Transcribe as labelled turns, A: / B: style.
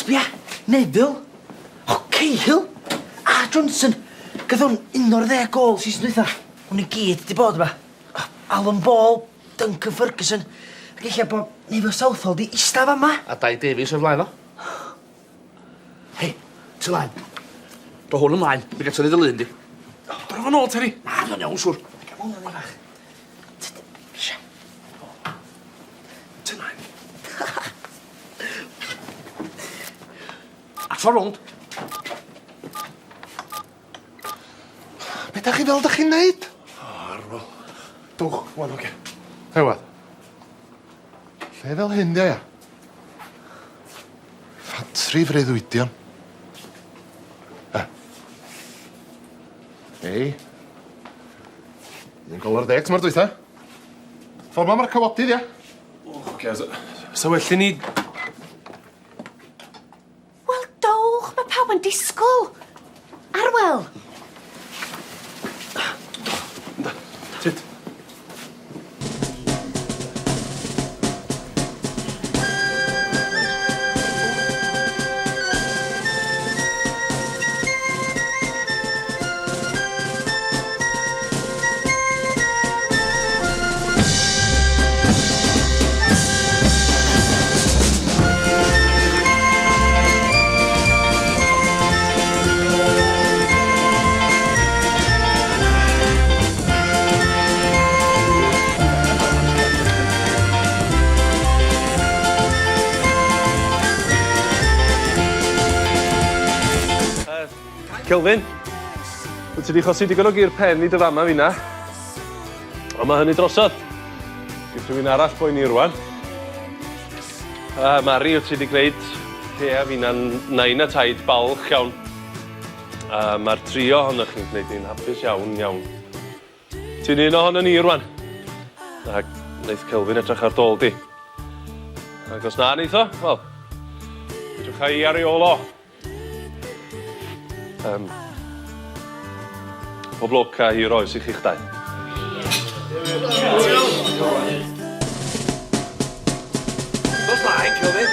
A: Sbia, Neville, o Cahill, a Johnson. Gath hwn 11 gol season dwytha. Hwn i gyd wedi bod yma. Alan Ball, Duncan Ferguson, ac eich bod Neville Southall di istaf yma.
B: A Dai Davies o'r flaen o.
C: Hei, ty laen. Do hwn ymlaen, fi gael tynnu dy lun di. Dod o'n ôl, Terry.
B: Na, dwi'n iawn, siwr.
A: Gael hwnna ni fach.
C: Ty laen. A tro rownd.
D: Be da chi fel da chi'n neud?
C: Arfol. Dwch, wan, oce.
D: Hewad. Lle fel hyn, ia? Ffatri freuddwydion. Ei. Un gol ar 10 mae'r dwytha. Ffordd ma mae'r cawodydd, ia?
C: Oce, so well i ni...
E: Wel, dowch, mae pawb yn disgwyl. Arwel.
C: Tyd. Kelvin, wyt ti wedi chosi digon o gur pen i dy fama fi na. Ond mae hynny drosod. Gyda rhywun arall boi ni rwan. Mari, wyt ti wedi gwneud lle fi na'n nain a taid balch iawn. Mae'r trio ohonoch chi'n gwneud ni'n hapus iawn, iawn. Ti'n un ohono ni rwan. A wneud Kelvin edrych ar dôl di. Ac os na neith o, wel, edrych i ar ei ôl o. Pob lwc a hir oes i chi'ch dau.
B: Dos blaen, Kelvin.